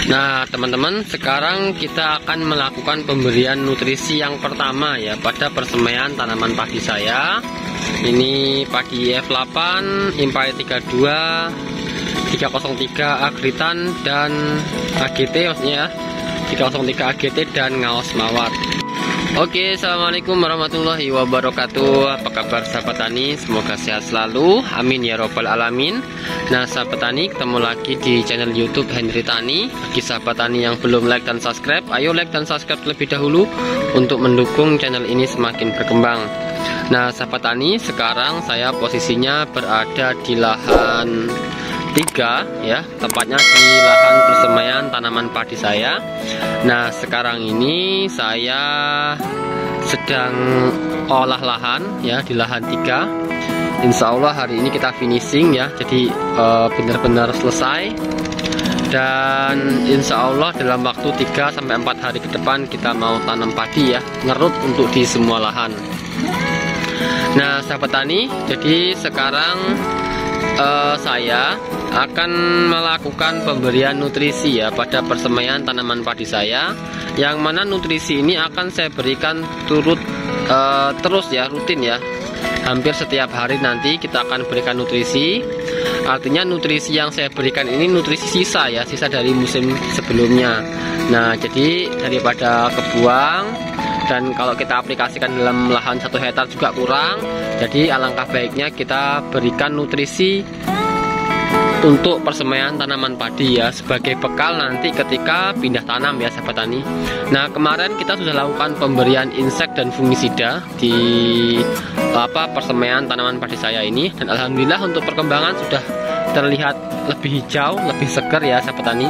Nah teman-teman, sekarang kita akan melakukan pemberian nutrisi yang pertama ya pada persemaian tanaman padi saya. Ini padi F8, Impari 32, 303 Agritan dan AGT maksudnya ya, 303 AGT dan Ngaos Mawar. Oke, assalamualaikum warahmatullahi wabarakatuh. Apa kabar sahabat tani? Semoga sehat selalu, amin ya robbal alamin. Nah sahabat tani, ketemu lagi di channel YouTube Henry Tani. Bagi sahabat tani yang belum like dan subscribe, ayo like dan subscribe terlebih dahulu untuk mendukung channel ini semakin berkembang. Nah sahabat tani, sekarang saya posisinya berada di lahan 3 ya, tepatnya di lahan persemaian tanaman padi saya. Nah sekarang ini saya sedang olah lahan ya di lahan 3. Insya Allah hari ini kita finishing ya, jadi benar-benar selesai. Dan insya Allah dalam waktu 3-4 hari ke depan kita mau tanam padi ya, ngerut untuk di semua lahan. Nah sahabat tani, jadi sekarang saya akan melakukan pemberian nutrisi ya pada persemaian tanaman padi saya, yang mana nutrisi ini akan saya berikan terus ya, rutin ya, hampir setiap hari nanti kita akan berikan nutrisi. Artinya nutrisi yang saya berikan ini nutrisi sisa ya, sisa dari musim sebelumnya. Nah jadi daripada kebuang, dan kalau kita aplikasikan dalam lahan 1 hektar juga kurang, jadi alangkah baiknya kita berikan nutrisi untuk persemaian tanaman padi ya, sebagai bekal nanti ketika pindah tanam ya sahabat tani. Nah kemarin kita sudah lakukan pemberian insek dan fungisida di persemaian tanaman padi saya ini, dan alhamdulillah untuk perkembangan sudah terlihat lebih hijau, lebih segar ya sahabat tani,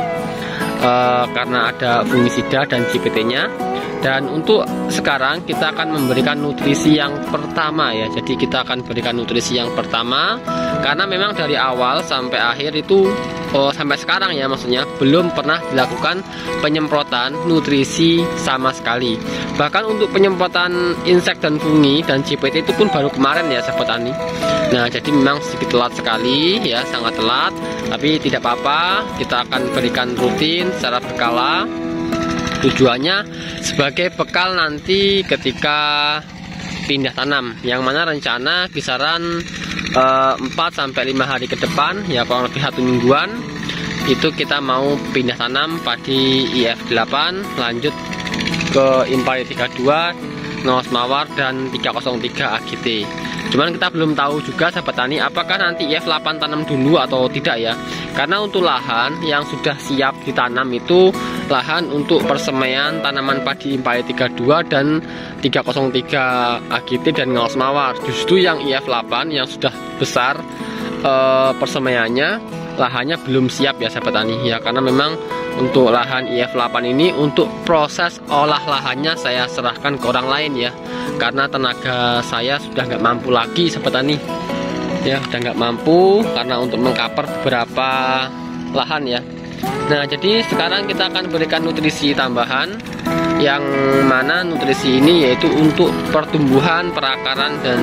karena ada fungisida dan JPT-nya. Dan untuk sekarang kita akan memberikan nutrisi yang pertama ya. Jadi kita akan berikan nutrisi yang pertama, karena memang dari awal sampai akhir itu sampai sekarang ya, maksudnya belum pernah dilakukan penyemprotan nutrisi sama sekali. Bahkan untuk penyemprotan insek dan fungi dan JPT itu pun baru kemarin ya sahabat tani. Nah jadi memang sedikit telat sekali ya, sangat telat, tapi tidak apa-apa, kita akan berikan rutin secara berkala. Tujuannya sebagai bekal nanti ketika pindah tanam, yang mana rencana kisaran 4-5 hari ke depan ya, kurang lebih 1 mingguan itu kita mau pindah tanam padi IF8 lanjut ke Impari 32, Ngaos Mawar dan 303 AGT. Cuman kita belum tahu juga sahabat tani apakah nanti IF8 tanam dulu atau tidak ya. Karena untuk lahan yang sudah siap ditanam itu lahan untuk persemaian tanaman padi Impari 32 dan 303 AGT dan Ngaos Mawar. Justru yang IF8 yang sudah besar persemaiannya, lahannya belum siap ya sahabat tani ya, karena memang untuk lahan IF8 ini untuk proses olah lahannya saya serahkan ke orang lain ya, karena tenaga saya sudah nggak mampu lagi sahabat tani ya, udah nggak mampu karena untuk mengcover beberapa lahan ya. Nah jadi sekarang kita akan berikan nutrisi tambahan, yang mana nutrisi ini yaitu untuk pertumbuhan, perakaran dan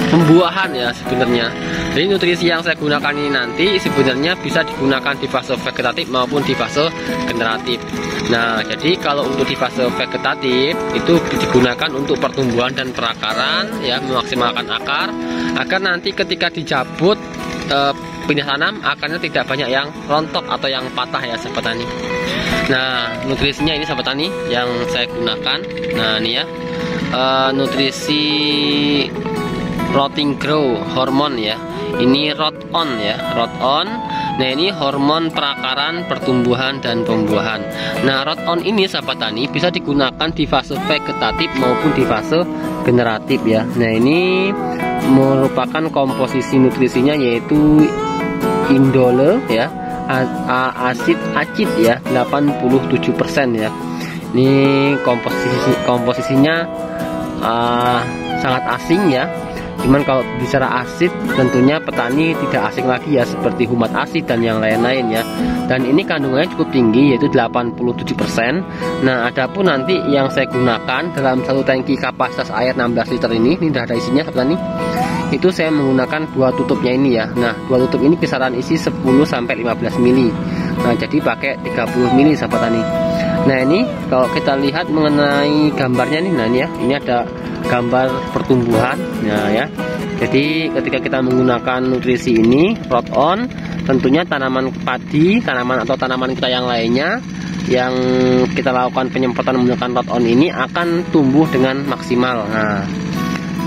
pembuahan ya sebenarnya. Jadi nutrisi yang saya gunakan ini nanti sebenarnya bisa digunakan di fase vegetatif maupun di fase generatif. Nah jadi kalau untuk di fase vegetatif itu digunakan untuk pertumbuhan dan perakaran ya, memaksimalkan akar agar nanti ketika dicabut pindah tanam akarnya tidak banyak yang rontok atau yang patah ya sahabat tani. Nah nutrisinya ini sahabat tani yang saya gunakan. Nah ini ya, nutrisi Rooting Grow hormon ya, ini Root On ya, Root On. Nah ini hormon perakaran, pertumbuhan dan pembuahan. Nah Root On ini sahabat tani bisa digunakan di fase vegetatif maupun di fase generatif ya. Nah ini merupakan komposisi nutrisinya yaitu indole ya, asid acid ya 87% ya. Ini komposisinya sangat asing ya. Cuman kalau bicara asid tentunya petani tidak asing lagi ya, seperti humat asid dan yang lain-lain ya. Dan ini kandungannya cukup tinggi yaitu 87%. Nah adapun nanti yang saya gunakan dalam satu tangki kapasitas air 16 liter ini sudah ada isinya petani. itu saya menggunakan 2 tutupnya ini ya. Nah, 2 tutup ini kisaran isi 10-15 mili. Nah, jadi pakai 30 mili sahabat tani. Nah, ini kalau kita lihat mengenai gambarnya nih, nah ini ya, ini ada gambar pertumbuhan. Nah ya, jadi ketika kita menggunakan nutrisi ini Rot On, tentunya tanaman padi, tanaman atau tanaman kita yang lainnya yang kita lakukan penyemprotan menggunakan Rot On ini akan tumbuh dengan maksimal. Nah,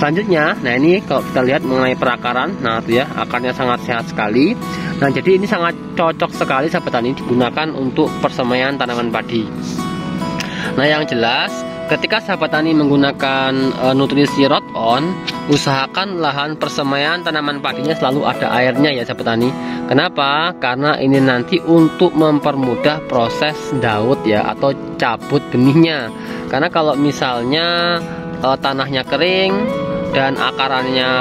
selanjutnya, nah ini kalau kita lihat mengenai perakaran, nah itu ya, akarnya sangat sehat sekali. Nah, jadi ini sangat cocok sekali sahabat tani digunakan untuk persemaian tanaman padi. Nah, yang jelas ketika sahabat tani menggunakan nutrisi Rot On, usahakan lahan persemaian tanaman padinya selalu ada airnya ya sahabat tani. Kenapa? Karena ini nanti untuk mempermudah proses daud ya, atau cabut benihnya. Karena kalau misalnya tanahnya kering dan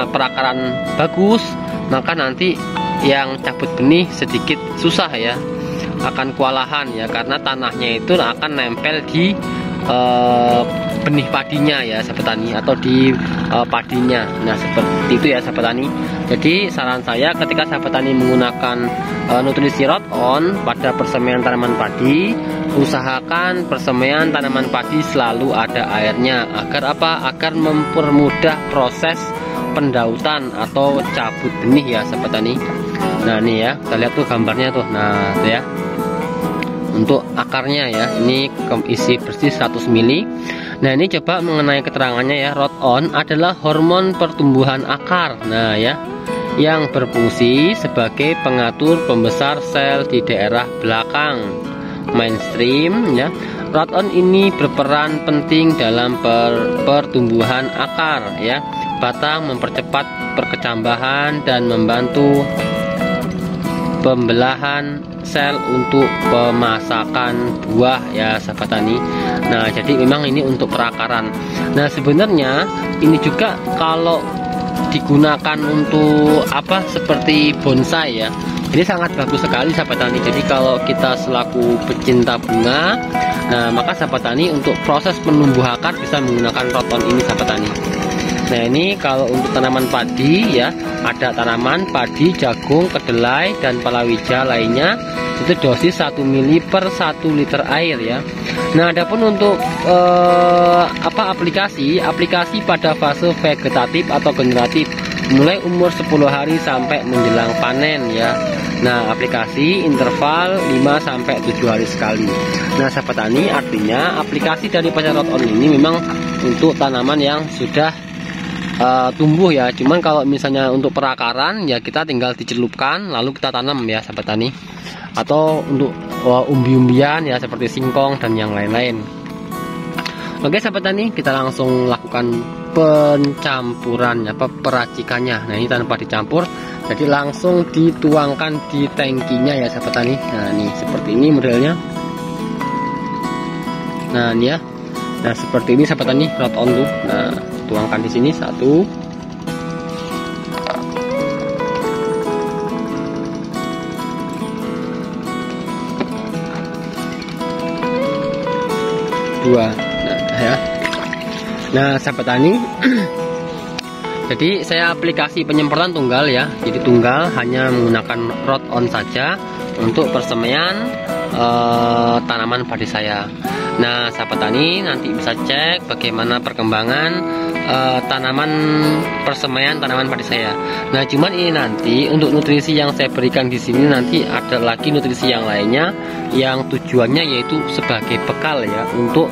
perakaran bagus, maka nanti yang cabut benih sedikit susah ya, akan kewalahan ya, karena tanahnya itu akan nempel di benih padinya ya sahabat tani, atau di padinya. Nah, seperti itu ya sahabat tani. Jadi saran saya ketika sahabat tani menggunakan nutrisi Rot On pada persemaian tanaman padi, usahakan persemaian tanaman padi selalu ada airnya. Agar apa? Agar mempermudah proses pendautan atau cabut benih ya sahabat tani. Nah, ini ya, kita lihat tuh gambarnya tuh. Nah, tuh ya, untuk akarnya ya, ini isi bersih 100 mili. Nah, ini coba mengenai keterangannya ya. Rot On adalah hormon pertumbuhan akar. Nah ya, yang berfungsi sebagai pengatur pembesar sel di daerah belakang mainstream ya. Rot On ini berperan penting dalam pertumbuhan akar ya, batang, mempercepat perkecambahan dan membantu pembelahan sel untuk pemasakan buah ya sahabat tani. Nah, jadi memang ini untuk perakaran. Nah, sebenarnya ini juga kalau digunakan untuk apa, seperti bonsai ya, ini sangat bagus sekali sahabat tani. Jadi kalau kita selaku pecinta bunga, nah maka sahabat tani untuk proses menumbuh akar bisa menggunakan Rot On ini sahabat tani. Nah, ini kalau untuk tanaman padi ya, ada tanaman padi, jagung, kedelai, dan palawija lainnya, itu dosis 1 mili per 1 liter air ya. Nah, adapun untuk aplikasi pada fase vegetatif atau generatif, mulai umur 10 hari sampai menjelang panen ya. Nah, aplikasi interval 5-7 hari sekali. Nah, sahabat tani, artinya aplikasi dari Rot On ini memang untuk tanaman yang sudah tumbuh ya. Cuman kalau misalnya untuk perakaran ya, kita tinggal dicelupkan lalu kita tanam ya sahabat tani. Atau untuk umbi-umbian ya, seperti singkong dan yang lain-lain. Oke sahabat tani, kita langsung lakukan pencampuran ya, peracikannya. Nah, ini tanpa dicampur, jadi langsung dituangkan di tangkinya ya sahabat tani. Nah, ini seperti ini modelnya. Nah, ini ya. Nah, seperti ini sahabat tani Rot On tuh. Nah, tuangkan di sini 1, 2. Nah ya, nah sahabat tani, jadi saya aplikasi penyemprotan tunggal ya. Jadi tunggal hanya menggunakan Rot On saja untuk persemaian tanaman padi saya. Nah, sahabat tani nanti bisa cek bagaimana perkembangan persemaian tanaman padi saya. Nah, cuman ini nanti untuk nutrisi yang saya berikan di sini nanti ada lagi nutrisi yang lainnya yang tujuannya yaitu sebagai bekal ya untuk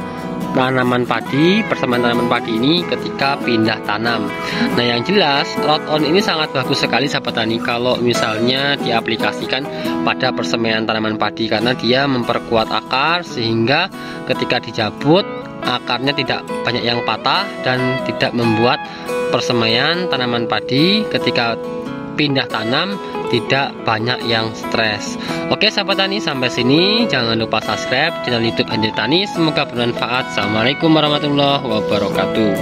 tanaman padi, persemaian tanaman padi ini ketika pindah tanam. Nah, yang jelas Rot On ini sangat bagus sekali sahabat tani kalau misalnya diaplikasikan pada persemaian tanaman padi, karena dia memperkuat akar sehingga ketika dicabut akarnya tidak banyak yang patah dan tidak membuat persemaian tanaman padi ketika pindah tanam tidak banyak yang stres. Oke sahabat tani, sampai sini jangan lupa subscribe channel YouTube Hendrik Tani. Semoga bermanfaat. Assalamualaikum warahmatullahi wabarakatuh.